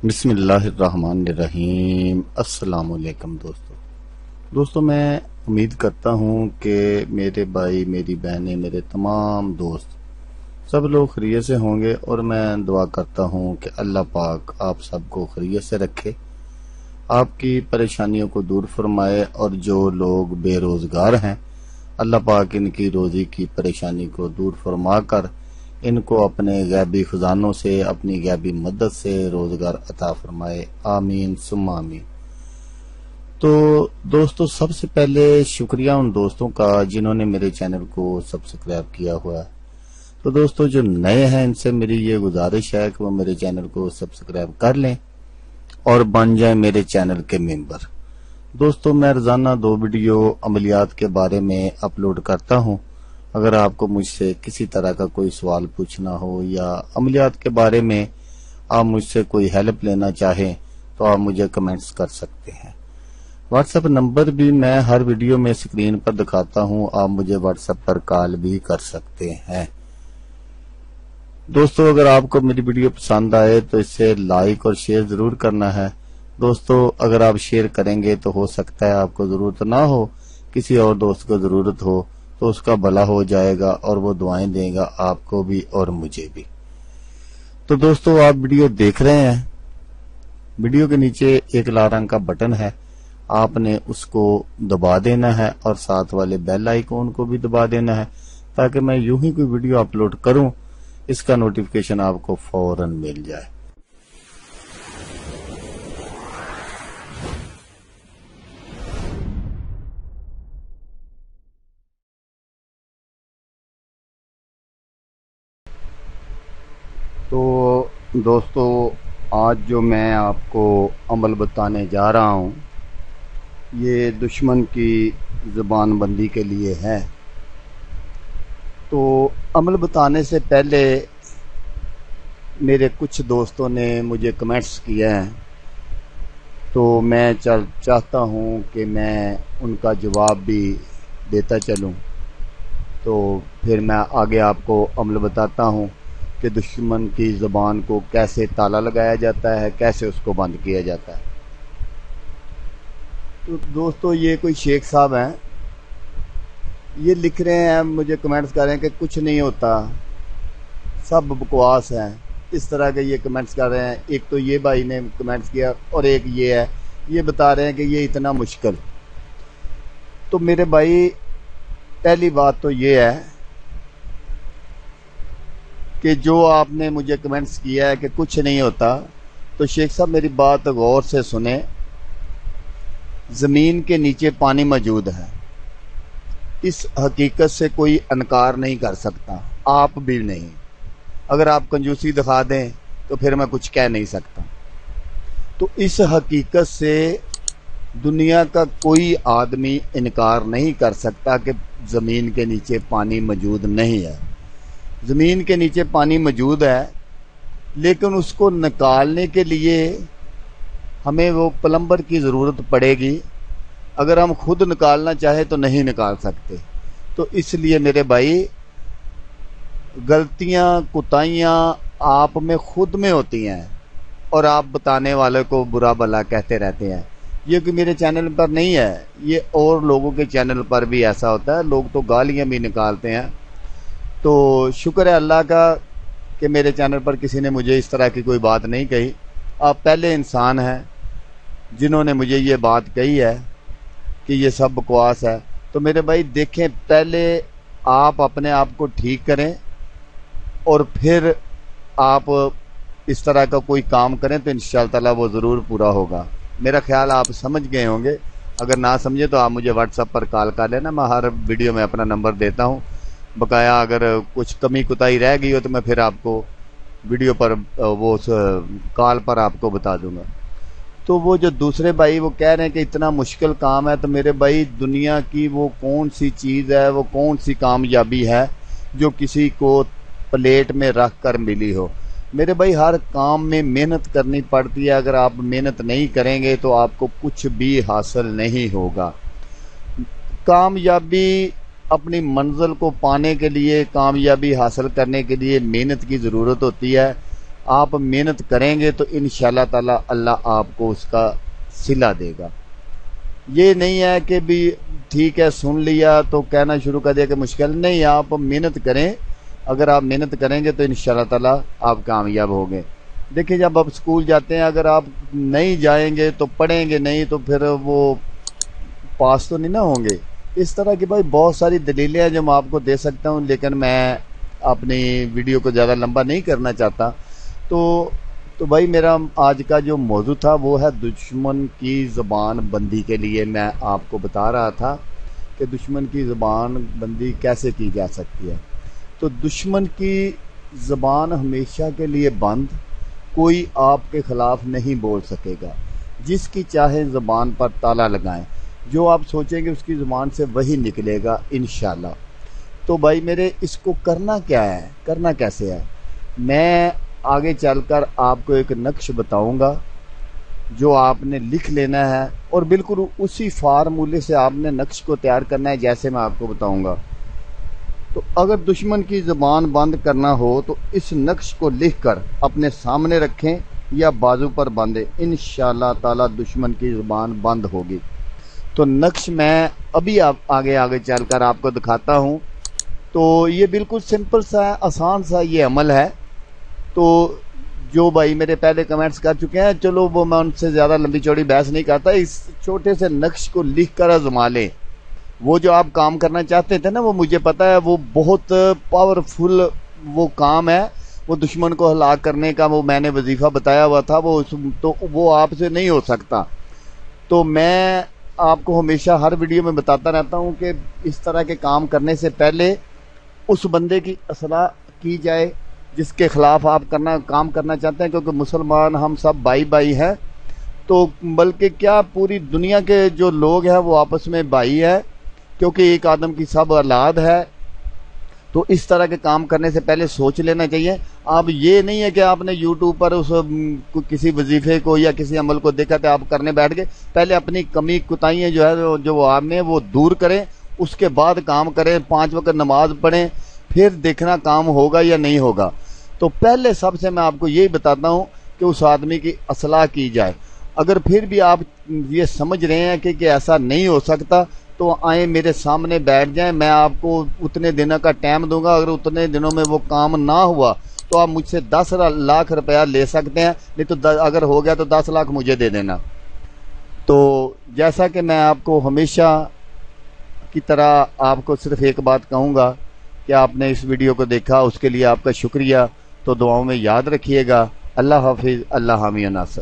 بسم اللہ الرحمن الرحیم۔ السلام علیکم دوستو میں امید کرتا ہوں کہ میرے بھائی، میری بہنیں، میرے تمام دوست سب لوگ خیریت سے ہوں گے، اور میں دعا کرتا ہوں کہ اللہ پاک آپ سب کو خیریت سے رکھے، آپ کی پریشانیوں کو دور فرمائے، اور جو لوگ بے روزگار ہیں اللہ پاک ان کی روزی کی پریشانی کو دور فرما کر ان کو اپنے غیبی خزانوں سے، اپنی غیبی مدد سے روزگار عطا فرمائے، آمین ثم آمین۔ تو دوستو، سب سے پہلے شکریہ ان دوستوں کا جنہوں نے میرے چینل کو سبسکرائب کیا ہوا ہے۔ تو دوستو جو نئے ہیں ان سے میری یہ گزارش ہے کہ وہ میرے چینل کو سبسکرائب کر لیں اور بن جائیں میرے چینل کے ممبر۔ دوستو میں روزانہ 2 ویڈیو عملیات کے بارے میں اپلوڈ کرتا ہوں۔ اگر آپ کو مجھ سے کسی طرح کا کوئی سوال پوچھنا ہو یا عملیات کے بارے میں آپ مجھ سے کوئی ہیلپ لینا چاہیں تو آپ مجھے کمنٹس کر سکتے ہیں۔ واٹس ایپ نمبر بھی میں ہر ویڈیو میں اسکرین پر دکھاتا ہوں، آپ مجھے واٹس ایپ پر کال بھی کر سکتے ہیں۔ دوستو اگر آپ کو میری ویڈیو پسند آئے تو اسے لائک اور شیئر ضرور کرنا ہے۔ دوستو اگر آپ شیئر کریں گے تو ہو سکتا ہے آپ کو ضرورت نہ ہو، کسی اور دوست کو ضرورت ہو تو اس کا بھلا ہو جائے گا اور وہ دعائیں دے گا آپ کو بھی اور مجھے بھی۔ تو دوستو آپ ویڈیو دیکھ رہے ہیں، ویڈیو کے نیچے ایک لال رنگ کا بٹن ہے، آپ نے اس کو دبا دینا ہے اور ساتھ والے بیل آئیکن کو بھی دبا دینا ہے تاکہ میں یوں ہی کوئی ویڈیو اپلوڈ کروں اس کا نوٹیفیکیشن آپ کو فوراً مل جائے۔ تو دوستو آج جو میں آپ کو عمل بتانے جا رہا ہوں یہ دشمن کی زبان بندی کے لیے ہے۔ تو عمل بتانے سے پہلے میرے کچھ دوستوں نے مجھے کمنٹس کیا ہیں، تو میں چاہتا ہوں کہ میں ان کا جواب بھی دیتا چلوں۔ تو پھر میں آگے آپ کو عمل بتاتا ہوں کہ دشمن کی زبان کو کیسے تالا لگایا جاتا ہے، کیسے اس کو بند کیا جاتا ہے۔ تو دوستو یہ کوئی شیخ صاحب ہیں، یہ لکھ رہے ہیں، مجھے کمنٹس کر رہے ہیں کہ کچھ نہیں ہوتا، سب بکواس ہیں، اس طرح کے یہ کمنٹس کر رہے ہیں۔ ایک تو یہ بھائی نے کمنٹس کیا، اور ایک یہ ہے، یہ بتا رہے ہیں کہ یہ اتنا مشکل۔ تو میرے بھائی پہلی بات تو یہ ہے کہ جو آپ نے مجھے کمنٹس کیا ہے کہ کچھ نہیں ہوتا، تو شیخ صاحب میری بات غور سے سنیں۔ زمین کے نیچے پانی موجود ہے، اس حقیقت سے کوئی انکار نہیں کر سکتا، آپ بھی نہیں۔ اگر آپ کنجوسی دکھا دیں تو پھر میں کچھ کہہ نہیں سکتا۔ تو اس حقیقت سے دنیا کا کوئی آدمی انکار نہیں کر سکتا کہ زمین کے نیچے پانی موجود نہیں ہے۔ زمین کے نیچے پانی موجود ہے، لیکن اس کو نکالنے کے لیے ہمیں وہ پلمبر کی ضرورت پڑے گی۔ اگر ہم خود نکالنا چاہے تو نہیں نکال سکتے۔ تو اس لیے میرے بھائی غلطیاں، کوتاہیاں آپ میں خود میں ہوتی ہیں، اور آپ بتانے والے کو برا بھلا کہتے رہتے ہیں۔ یہ کہ میرے چینل پر نہیں ہے، یہ اور لوگوں کے چینل پر بھی ایسا ہوتا ہے، لوگ تو گالیاں بھی نکالتے ہیں۔ تو شکر ہے اللہ کا کہ میرے چینل پر کسی نے مجھے اس طرح کی کوئی بات نہیں کہی۔ آپ پہلے انسان ہیں جنہوں نے مجھے یہ بات کہی ہے کہ یہ سب بکواس ہے۔ تو میرے بھائی دیکھیں، پہلے آپ اپنے آپ کو ٹھیک کریں اور پھر آپ اس طرح کا کوئی کام کریں تو انشاءاللہ تعالی وہ ضرور پورا ہوگا۔ میرا خیال آپ سمجھ گئے ہوں گے، اگر نہ سمجھے تو آپ مجھے واٹس ایپ پر کال کر لینا، میں ہر ویڈیو میں اپنا نمبر دیتا ہوں۔ بقایا اگر کچھ کمی کوتاہی رہ گئی ہو تو میں پھر آپ کو ویڈیو پر وہ کال پر آپ کو بتا دوں گا۔ تو وہ جو دوسرے بھائی وہ کہہ رہے ہیں کہ اتنا مشکل کام ہے، تو میرے بھائی دنیا کی وہ کون سی چیز ہے، وہ کون سی کامیابی ہے جو کسی کو پلیٹ میں رکھ کر ملی ہو؟ میرے بھائی ہر کام میں محنت کرنی پڑتی ہے، اگر آپ محنت نہیں کریں گے تو آپ کو کچھ بھی حاصل نہیں ہوگا۔ کامیابی اپنی منزل کو پانے کے لیے، کامیابی حاصل کرنے کے لیے محنت کی ضرورت ہوتی ہے۔ آپ محنت کریں گے تو انشاءاللہ تعالی اللہ آپ کو اس کا صلہ دے گا۔ یہ نہیں ہے کہ بھی ٹھیک ہے سن لیا تو کہنا شروع کر دیا کہ مشکل نہیں، آپ محنت کریں، اگر آپ محنت کریں گے تو انشاءاللہ تعالی آپ کامیاب ہوں گے۔ دیکھیں جب آپ اسکول جاتے ہیں اگر آپ نہیں جائیں گے تو پڑھیں گے نہیں تو پھر وہ پاس تو نہیں نہ ہوں گے۔ اس طرح کی بھائی بہت ساری دلیلیں ہیں جو میں آپ کو دے سکتا ہوں، لیکن میں اپنی ویڈیو کو زیادہ لمبا نہیں کرنا چاہتا۔ تو بھائی میرا آج کا جو موضوع تھا وہ ہے دشمن کی زبان بندی کے لیے میں آپ کو بتا رہا تھا کہ دشمن کی زبان بندی کیسے کی جا سکتی ہے۔ تو دشمن کی زبان ہمیشہ کے لیے بند، کوئی آپ کے خلاف نہیں بول سکے گا، جس کی چاہے زبان پر تالا لگائیں، جو آپ سوچیں گے اس کی زبان سے وہی نکلے گا انشاءاللہ۔ تو بھائی میرے اس کو کرنا کیا ہے، کرنا کیسے ہے، میں آگے چل کر آپ کو ایک نقش بتاؤں گا جو آپ نے لکھ لینا ہے، اور بالکل اسی فارمولے سے آپ نے نقش کو تیار کرنا ہے جیسے میں آپ کو بتاؤں گا۔ تو اگر دشمن کی زبان بند کرنا ہو تو اس نقش کو لکھ کر اپنے سامنے رکھیں یا بازو پر باندھیں، انشاءاللہ تعالی دشمن کی زبان بند ہوگی۔ تو نقش میں ابھی آگے چل کر آپ کو دکھاتا ہوں۔ تو یہ بالکل سمپل سا ہے، آسان سا یہ عمل ہے۔ تو جو بھائی میرے پہلے کمنٹس کر چکے ہیں چلو وہ میں ان سے زیادہ لمبی چوڑی بحث نہیں کرتا، اس چھوٹے سے نقش کو لکھ کر آزما لیں۔ وہ جو آپ کام کرنا چاہتے تھے نا وہ مجھے پتا ہے وہ بہت پاورفل وہ کام ہے، وہ دشمن کو ہلاک کرنے کا وہ میں نے وظیفہ بتایا ہوا تھا، وہ آپ سے نہیں ہو سکتا۔ تو میں آپ کو ہمیشہ ہر ویڈیو میں بتاتا رہتا ہوں کہ اس طرح کے کام کرنے سے پہلے اس بندے کی اصلاح کی جائے جس کے خلاف آپ کام کرنا چاہتے ہیں، کیونکہ مسلمان ہم سب بھائی ہیں، تو بلکہ کیا پوری دنیا کے جو لوگ ہیں وہ آپس میں بھائی ہے، کیونکہ ایک آدم کی سب اولاد ہے۔ تو اس طرح کے کام کرنے سے پہلے سوچ لینا چاہیے۔ اب یہ نہیں ہے کہ آپ نے یوٹیوب پر کسی وظیفے کو یا کسی عمل کو دیکھا تو آپ کرنے بیٹھ گئے، پہلے اپنی کمی کوتاہیاں جو ہے جو آپ میں وہ دور کریں، اس کے بعد کام کریں، 5 وقت نماز پڑھیں، پھر دیکھنا کام ہوگا یا نہیں ہوگا۔ تو پہلے سب سے میں آپ کو یہی بتاتا ہوں کہ اس آدمی کی اصلاح کی جائے۔ اگر پھر بھی آپ یہ سمجھ رہے ہیں کہ ایسا نہیں ہو سکتا تو آئیں میرے سامنے بیٹھ جائیں، میں آپ کو اتنے دنوں کا ٹائم دوں گا، اگر اتنے دنوں میں وہ کام نہ ہوا تو آپ مجھ سے 10 لاکھ روپیہ لے سکتے ہیں، نہیں تو اگر ہو گیا تو 10 لاکھ مجھے دے دینا۔ تو جیسا کہ میں آپ کو ہمیشہ کی طرح آپ کو صرف ایک بات کہوں گا کہ آپ نے اس ویڈیو کو دیکھا، اس کے لیے آپ کا شکریہ۔ تو دعاؤں میں یاد رکھیے گا۔ اللہ حافظ، اللہ حامی و ناصر۔